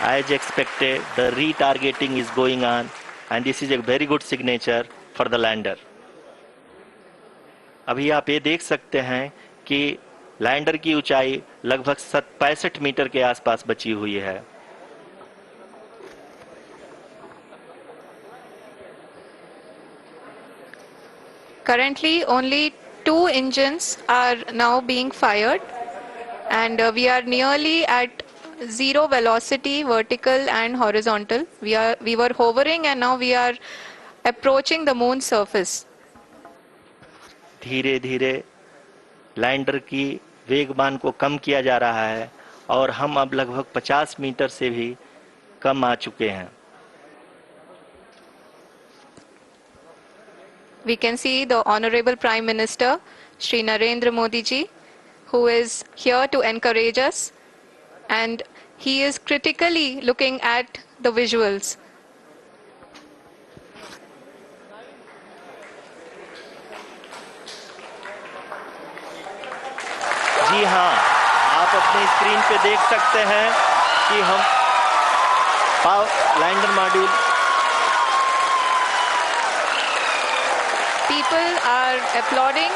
As expected, the retargeting is going on and this is a very good signature for the lander. अभी आप ये देख सकते हैं कि lander की ऊंचाई लगभग 65 मीटर के आसपास बची हुई है। Currently, only 2 engines are now being fired, and we are nearly at zero velocity, vertical and horizontal. We were hovering, and now we are approaching the moon's surface. धीरे धीरे लैंडर की वेगमान को कम किया जा रहा है और हम अब लगभग 50 मीटर से भी कम आ चुके हैं। We can see the Honorable Prime Minister, Shri Narendra Modi ji, who is here to encourage us, and he is critically looking at the visuals. जी हाँ, आप अपने स्क्रीन पे देख सकते हैं कि हम lander module People are applauding.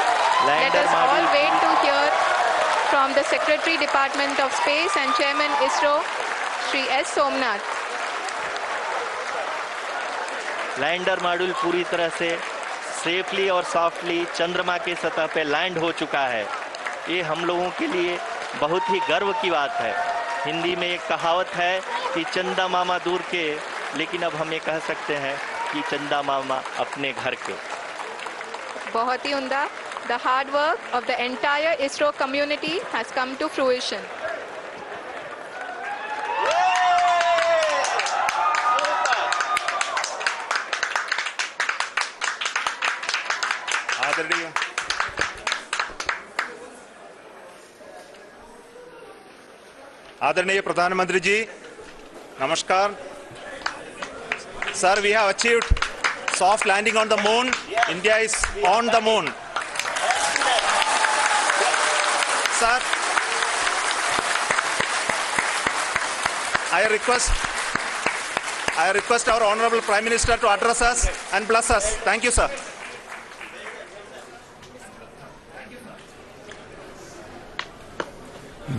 Let us all wait to hear from the Secretary Department of Space and Chairman ISRO, Shri S. Somnath. Lander module पूरी तरह से सेफली और सॉफ्टली चंद्रमा के सतह पे लैंड हो चुका है। ये हम लोगों के लिए बहुत ही गर्व की बात है। हिंदी में एक कहावत है कि चंदा मामा दूर के, लेकिन अब हम ये कह सकते हैं कि चंदा मामा अपने घर के। बहुत ही उम्दा. The hard work of the entire ISRO community has come to fruition. आदरणीय प्रधानमंत्री जी, नमस्कार। Sir, we have achieved soft landing on the moon. India is on the moon. Sir, I request I request our Honorable Prime Minister to address us and bless us. Thank you, sir.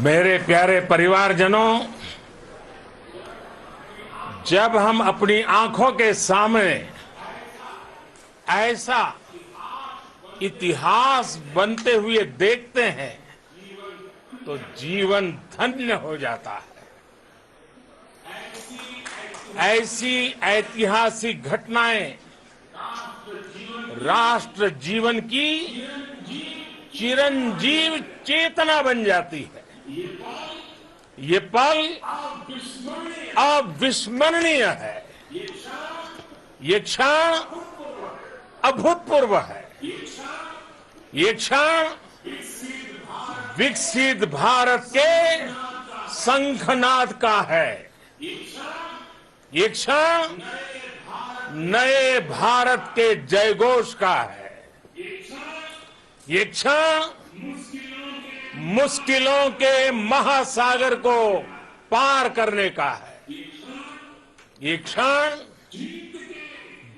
मेरे प्यारे परिवारजनों, जब हम अपनी आंखों के सामने ऐसा इतिहास बनते हुए देखते हैं तो जीवन धन्य हो जाता है। ऐसी ऐतिहासिक घटनाएं राष्ट्र जीवन की चिरंजीव चेतना बन जाती है। ये पल अविस्मरणीय है। ये क्षण अभूतपूर्व है। ये क्षण विकसित भारत के शंखनाद का है। ये क्षण नए भारत के जयघोष का है। ये क्षण मुश्किलों के महासागर को पार करने का है। ये क्षण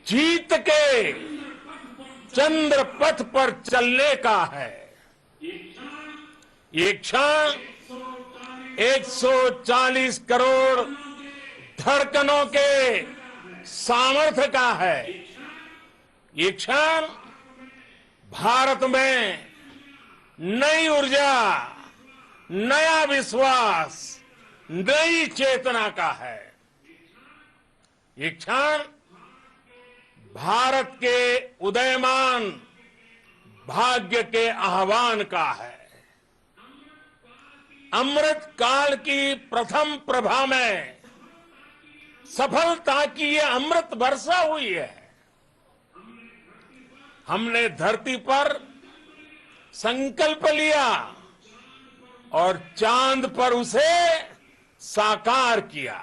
जीत के चंद्र पथ पर चलने का है। ये क्षण 140 करोड़ धड़कनों के सामर्थ्य का है। ये क्षण भारत में नई ऊर्जा, नया विश्वास, नई चेतना का है। ये क्षण भारत के उदयमान भाग्य के आह्वान का है। अमृत काल की प्रथम प्रभा में सफलता की ये अमृत वर्षा हुई है। हमने धरती पर संकल्प लिया और चांद पर उसे साकार किया।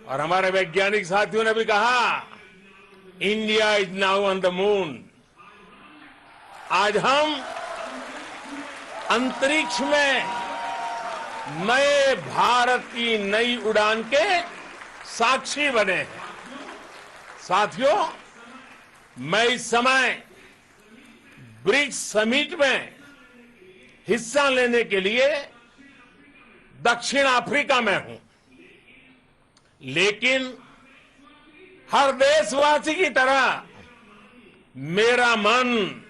और हमारे वैज्ञानिक साथियों ने भी कहा, India is now on the moon. आज हम अंतरिक्ष में नए भारत की नई उड़ान के साक्षी बने हैं। साथियों, मैं इस समय ब्रिक्स समिट में हिस्सा लेने के लिए दक्षिण अफ्रीका में हूं, लेकिन हर देशवासी की तरह मेरा मन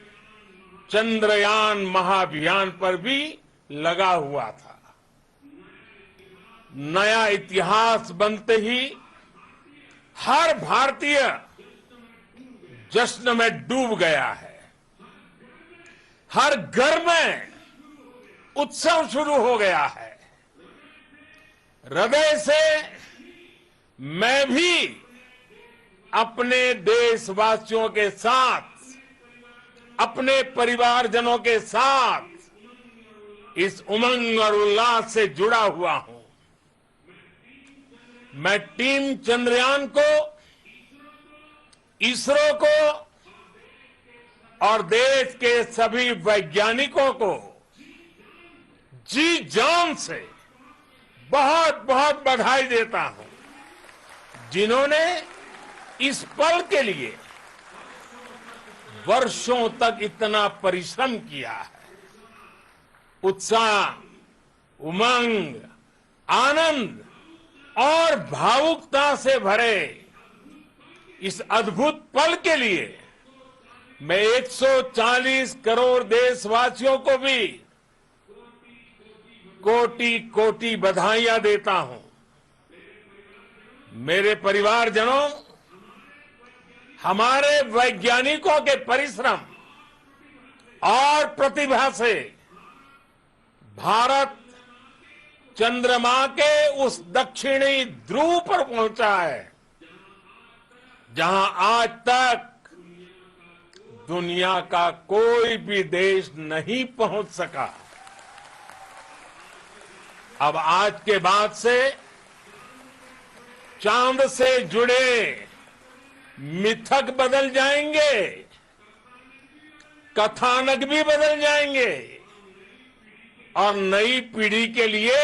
चंद्रयान महाअभियान पर भी लगा हुआ था। नया इतिहास बनते ही हर भारतीय जश्न में डूब गया है। हर घर में उत्सव शुरू हो गया है। हृदय से मैं भी अपने देशवासियों के साथ, अपने परिवारजनों के साथ इस उमंग और उल्लास से जुड़ा हुआ हूं। मैं टीम चंद्रयान को, इसरो को और देश के सभी वैज्ञानिकों को जी जान से बहुत बहुत बधाई देता हूं, जिन्होंने इस पल के लिए वर्षों तक इतना परिश्रम किया है। उत्साह, उमंग, आनंद और भावुकता से भरे इस अद्भुत पल के लिए मैं 140 करोड़ देशवासियों को भी कोटि कोटि बधाइयां देता हूं। मेरे परिवारजनों, हमारे वैज्ञानिकों के परिश्रम और प्रतिभा से भारत चंद्रमा के उस दक्षिणी ध्रुव पर पहुंचा है, जहां आज तक दुनिया का कोई भी देश नहीं पहुंच सका। अब आज के बाद से चांद से जुड़े मिथक बदल जाएंगे, कथानक भी बदल जाएंगे और नई पीढ़ी के लिए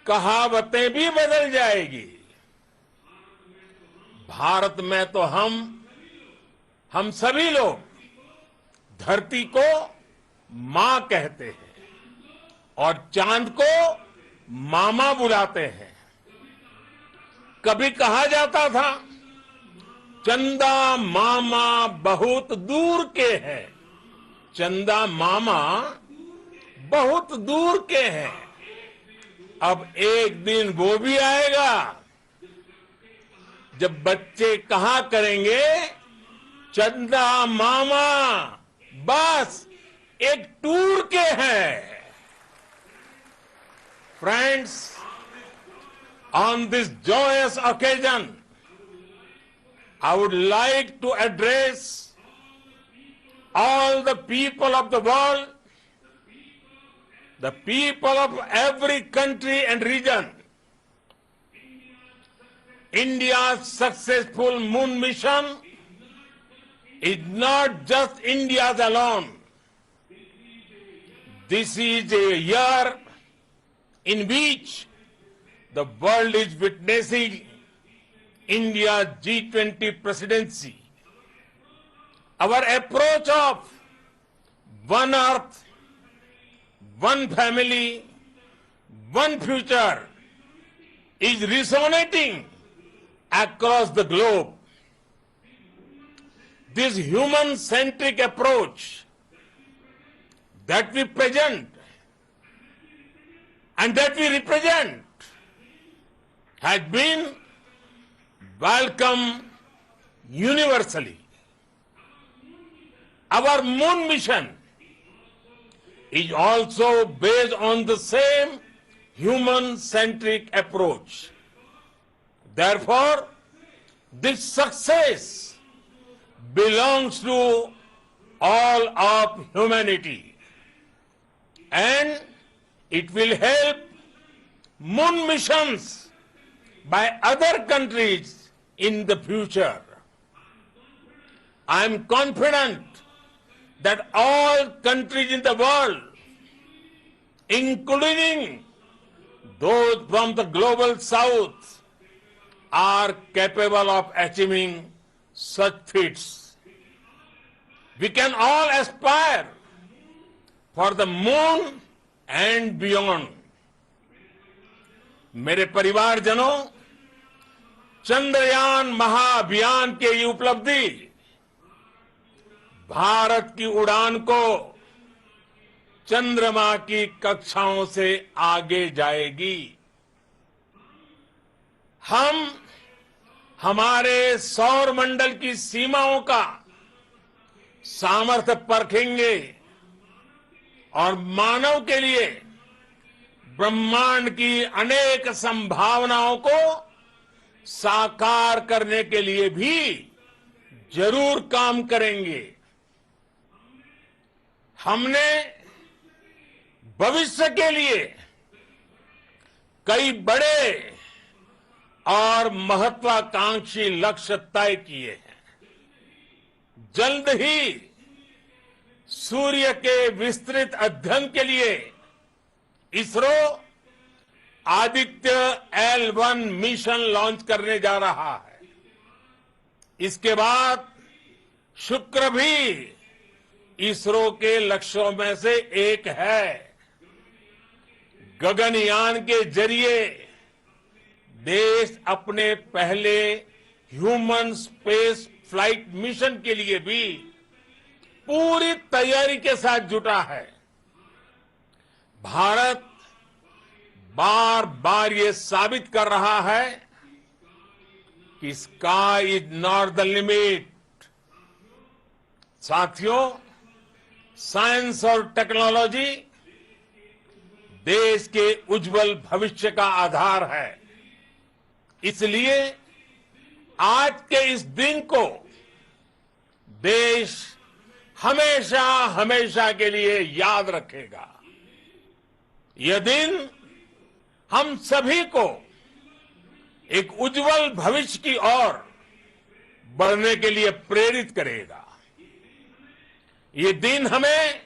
कहावतें भी बदल जाएगी। भारत में तो हम सभी लोग धरती को मां कहते हैं और चांद को मामा बुलाते हैं। कभी कहा जाता था चंदा मामा बहुत दूर के हैं, चंदा मामा बहुत दूर के हैं। अब एक दिन वो भी आएगा जब बच्चे कहा करेंगे चंदा मामा बस एक टूर के हैं। Friends, on this joyous occasion, I would like to address all the people of the world, the people of every country and region. India's successful moon mission is not just India's alone. This is a year in which the world is witnessing India's G20 presidency. Our approach of one earth, one family, one future is resonating across the globe. This human-centric approach that we present and that we represent has been welcomed universally. Our moon mission is also based on the same human-centric approach. Therefore, this success belongs to all of humanity, and it will help moon missions by other countries in the future. I am confident that all countries in the world, including those from the global south, are capable of achieving such feats. We can all aspire for the moon and beyond. मेरे परिवारजनों, चंद्रयान महाअभियान की ये उपलब्धि भारत की उड़ान को चंद्रमा की कक्षाओं से आगे जाएगी। हम हमारे सौर मंडल की सीमाओं का सामर्थ्य परखेंगे और मानव के लिए ब्रह्मांड की अनेक संभावनाओं को साकार करने के लिए भी जरूर काम करेंगे। हमने भविष्य के लिए कई बड़े और महत्वाकांक्षी लक्ष्य तय किए हैं। जल्द ही सूर्य के विस्तृत अध्ययन के लिए ISRO Aditya L1 mission launch करने जा रहा है। इसके बाद शुक्र भी इसरो के लक्ष्यों में से एक है। गगनयान के जरिए देश अपने पहले ह्यूमन स्पेस फ्लाइट मिशन के लिए भी पूरी तैयारी के साथ जुटा है। भारत बार बार ये साबित कर रहा है कि sky is not the limit. साथियों, साइंस और टेक्नोलॉजी देश के उज्जवल भविष्य का आधार है। इसलिए आज के इस दिन को देश हमेशा हमेशा के लिए याद रखेगा। यह दिन हम सभी को एक उज्जवल भविष्य की ओर बढ़ने के लिए प्रेरित करेगा। ये दिन हमें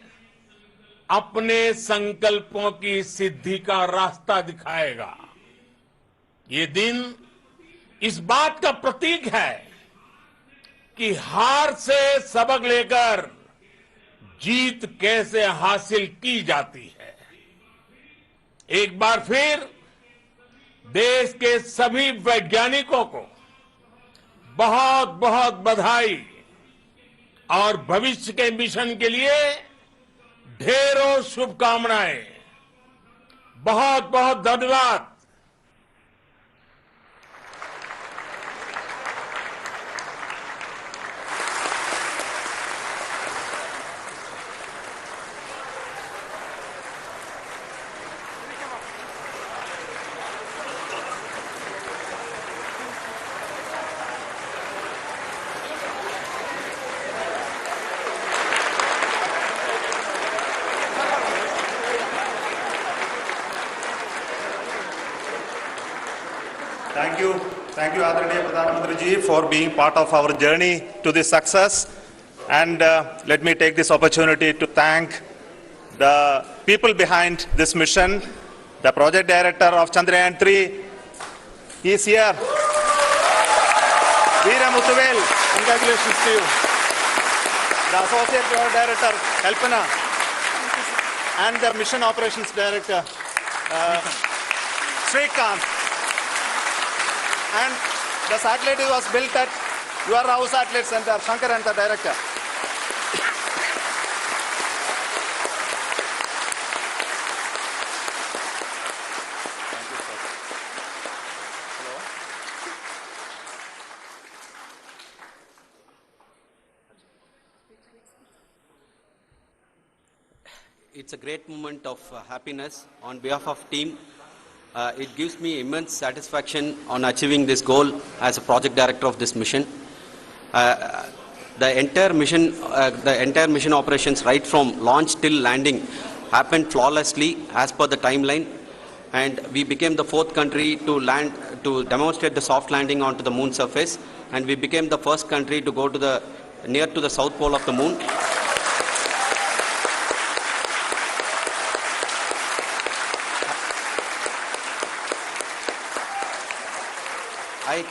अपने संकल्पों की सिद्धि का रास्ता दिखाएगा। ये दिन इस बात का प्रतीक है कि हार से सबक लेकर जीत कैसे हासिल की जाती है। एक बार फिर देश के सभी वैज्ञानिकों को बहुत बहुत बधाई और भविष्य के मिशन के लिए ढेरों शुभकामनाएं। बहुत बहुत धन्यवाद। Thank you, Adharaniya Pradhan Mantri ji, for being part of our journey to this success. And let me take this opportunity to thank the people behind this mission. The project director of Chandrayaan 3, he is here. Veera Muthuvel, congratulations to you. The associate project director, Kalpana, and the mission operations director, Srikanth. And the satellite was built at your house satellite center, Shankar and the director. It's a great moment of happiness on behalf of team. It gives me immense satisfaction on achieving this goal as a project director of this mission. The entire mission operations, right from launch till landing, happened flawlessly as per the timeline, and we became the 4th country to demonstrate the soft landing onto the moon surface, and we became the first country to go to near to the south pole of the moon. I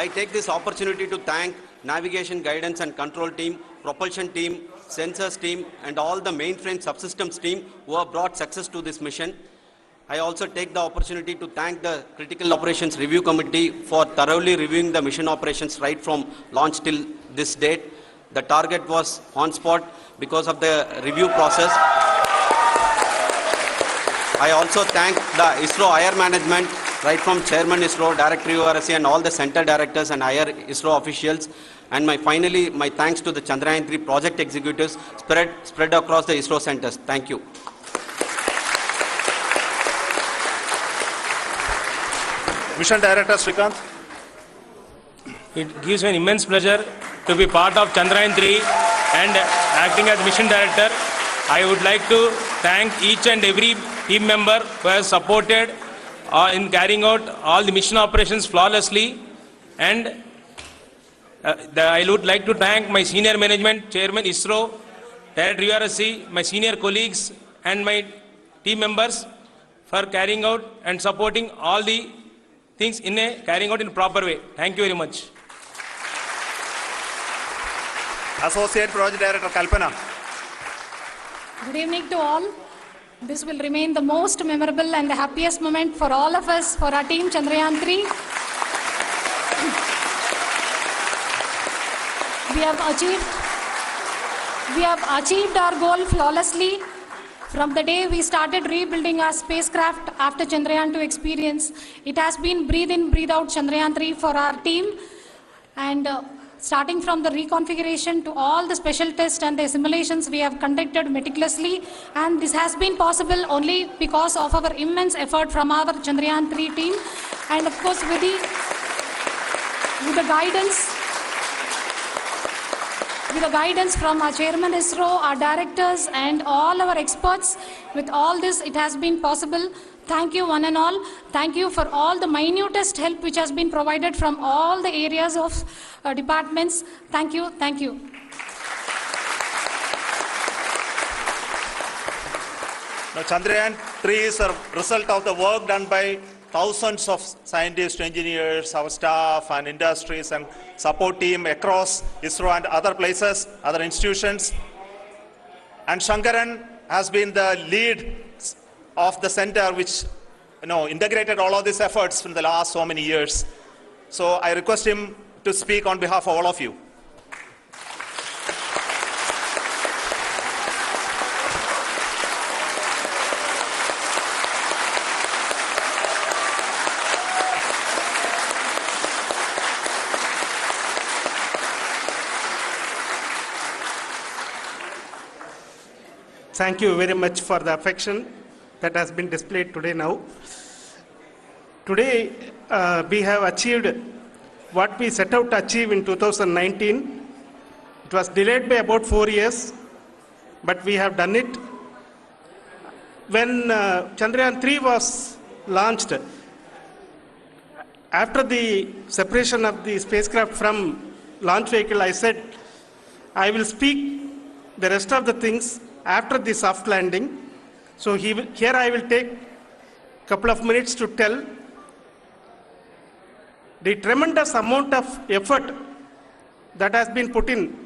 take this opportunity to thank navigation, guidance and control team, propulsion team, sensors team and all the mainframe subsystems team who have brought success to this mission. I also take the opportunity to thank the Critical Operations Review Committee for thoroughly reviewing the mission operations right from launch till this date. The target was on spot because of the review process. I also thank the ISRO higher management, right from Chairman ISRO, Director URSC and all the center directors and higher ISRO officials. And finally, my thanks to the Chandrayaan 3 project executives spread across the ISRO centers. Thank you. Mission Director Srikanth. It gives me an immense pleasure to be part of Chandrayaan 3 and acting as Mission Director. I would like to thank each and every team member who has supported in carrying out all the mission operations flawlessly, and I would like to thank my senior management, Chairman ISRO, Director URSC, my senior colleagues and my team members for carrying out and supporting all the things carrying out in a proper way. Thank you very much. Associate Project Director Kalpana. Good evening to all. This will remain the most memorable and the happiest moment for all of us, for our team Chandrayaan 3. We have achieved our goal flawlessly from the day we started rebuilding our spacecraft after Chandrayaan 2 experience. It has been breathe in, breathe out Chandrayaan 3 for our team, and starting from the reconfiguration to all the special tests and the simulations we have conducted meticulously, and this has been possible only because of our immense effort from our Chandrayaan 3 team, and of course with the guidance from our Chairman ISRO, our directors and all our experts. With all this, it has been possible. Thank you one and all. Thank you for all the minutest help which has been provided from all the areas of departments. Thank you. Thank you. Now, Chandrayaan 3 is a result of the work done by thousands of scientists, engineers, our staff and industries and support team across ISRO and other places, other institutions. And Shankaran has been the lead of the center which integrated all of these efforts in the last so many years. So I request him to speak on behalf of all of you. Thank you very much for the affection that has been displayed today now. Today, we have achieved what we set out to achieve in 2019. It was delayed by about 4 years, but we have done it. When Chandrayaan 3 was launched, after the separation of the spacecraft from launch vehicle, I said, I will speak the rest of the things after the soft landing. So here I will take a couple of minutes to tell the tremendous amount of effort that has been put in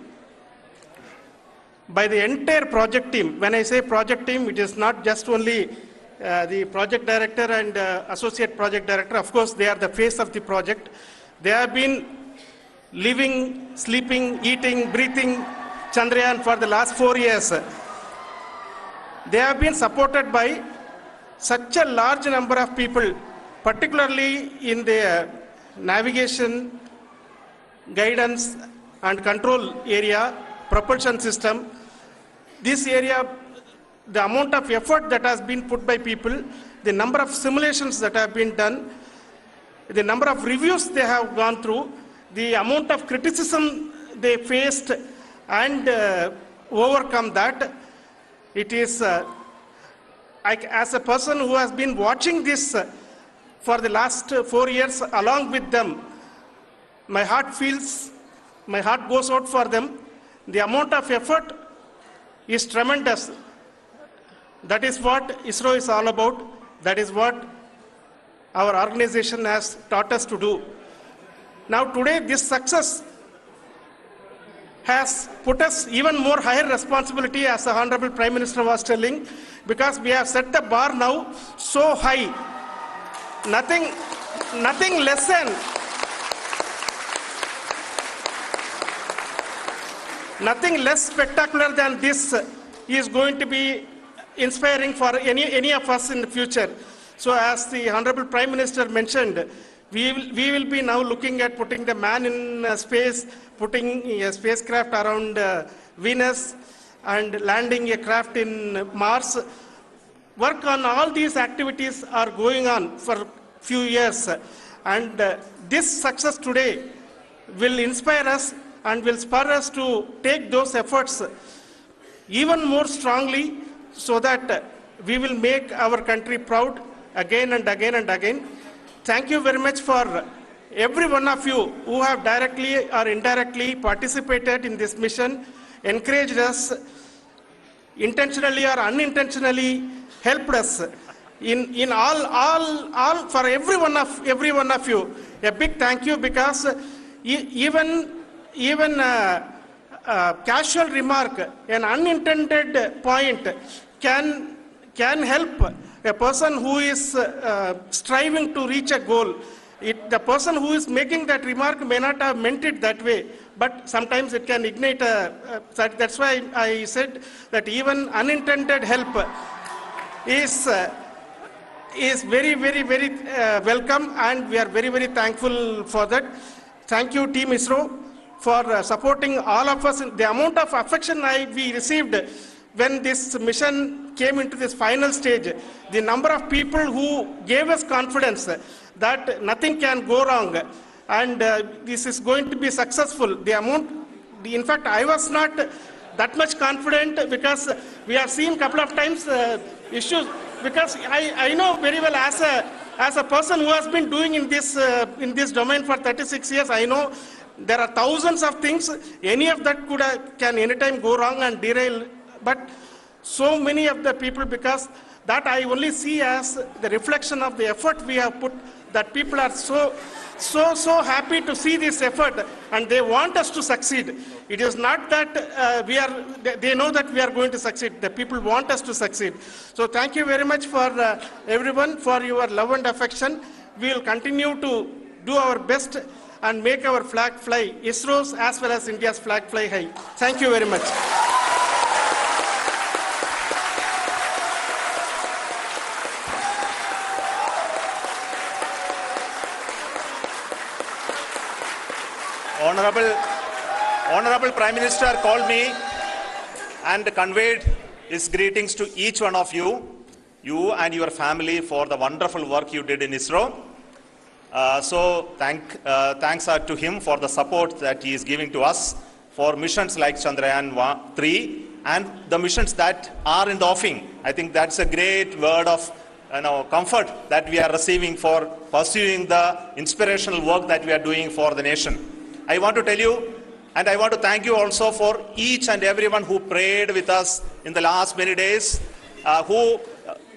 by the entire project team. When I say project team, it is not just only the project director and associate project director. Of course, they are the face of the project. They have been living, sleeping, eating, breathing Chandrayaan for the last 4 years. They have been supported by such a large number of people, particularly in the navigation, guidance and control area, propulsion system. This area, the amount of effort that has been put by people, the number of simulations that have been done, the number of reviews they have gone through, the amount of criticism they faced and overcome that. It is, as a person who has been watching this for the last 4 years along with them, my heart goes out for them. The amount of effort is tremendous. That is what ISRO is all about. That is what our organization has taught us to do. Now today, this success has put us even more higher responsibility, as the Honorable Prime Minister was telling, because we have set the bar now so high. Nothing less spectacular than this is going to be inspiring for any of us in the future. So as the Honorable Prime Minister mentioned, we will be now looking at putting the man in space, putting a spacecraft around Venus and landing a craft in Mars. Work on all these activities are going on for few years, and this success today will inspire us and will spur us to take those efforts even more strongly, so that we will make our country proud again and again and again. Thank you very much for every one of you who have directly or indirectly participated in this mission, encouraged us, intentionally or unintentionally helped us in all for every one of you. A big thank you, because even casual remark, an unintended point can help a person who is striving to reach a goal. The person who is making that remark may not have meant it that way, but sometimes it can ignite that's why I said that even unintended help is very, very, very welcome, and we are very, very thankful for that. Thank you, Team ISRO, for supporting all of us. The amount of affection we received when this mission came into this final stage, the number of people who gave us confidence that nothing can go wrong and this is going to be successful. In fact, I was not that much confident, because we have seen a couple of times issues, because I know very well as a person who has been doing in this domain for 36 years, I know there are thousands of things. Any of that can anytime go wrong and derail. But so many of the people, because that I only see as the reflection of the effort we have put, that people are so happy to see this effort and they want us to succeed. It is not that they know that we are going to succeed. The people want us to succeed. So thank you very much for everyone for your love and affection. We will continue to do our best and make our flag fly, ISRO's as well as India's flag fly high. Thank you very much. Honorable Prime Minister called me and conveyed his greetings to each one of you and your family for the wonderful work you did in ISRO. So thanks are to him for the support that he is giving to us for missions like Chandrayaan 3 and the missions that are in the offing. I think that's a great word of comfort that we are receiving for pursuing the inspirational work that we are doing for the nation. I want to tell you, and I want to thank you also for each and everyone who prayed with us in the last many days, who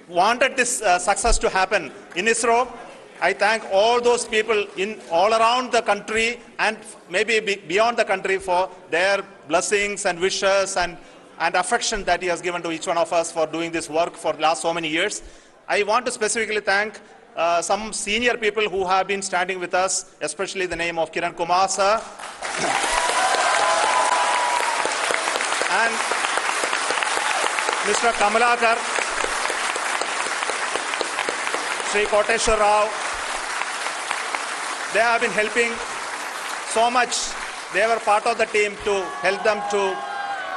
wanted this success to happen in ISRO. I thank all those people all around the country and maybe beyond the country for their blessings and wishes and affection that he has given to each one of us for doing this work for the last so many years. I want to specifically thank some senior people who have been standing with us, especially the name of Kiran Kumar sir and Mr. Kamalakar, Sri Koteshwar Rao. They have been helping so much. They were part of the team to help them to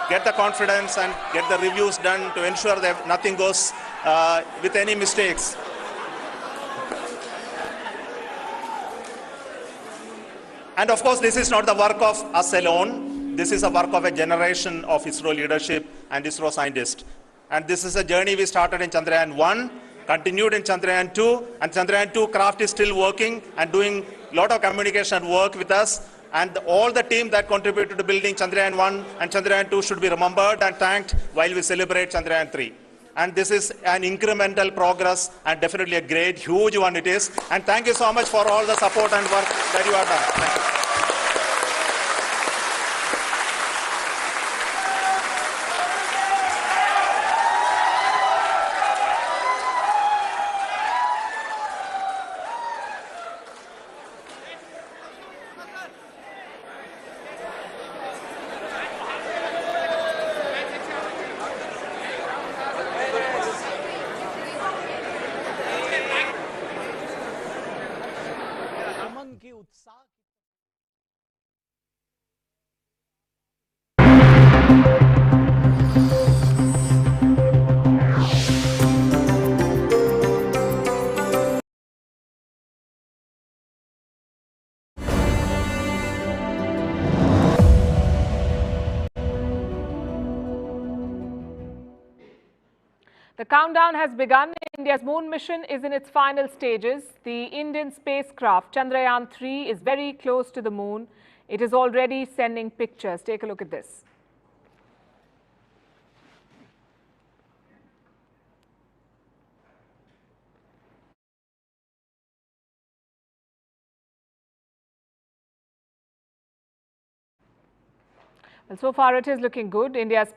get the confidence and get the reviews done to ensure that nothing goes with any mistakes. And of course, this is not the work of us alone. This is a work of a generation of ISRO leadership and ISRO scientists. And this is a journey we started in Chandrayaan 1, continued in Chandrayaan 2, and Chandrayaan 2 craft is still working and doing a lot of communication work with us. And all the team that contributed to building Chandrayaan 1 and Chandrayaan 2 should be remembered and thanked while we celebrate Chandrayaan 3. And this is an incremental progress and definitely a great, huge one it is. And thank you so much for all the support and work that you have done. Thank you. The countdown has begun. India's moon mission is in its final stages. The Indian spacecraft Chandrayaan 3 is very close to the moon. It is already sending pictures. Take a look at this. Well, so far it is looking good. India's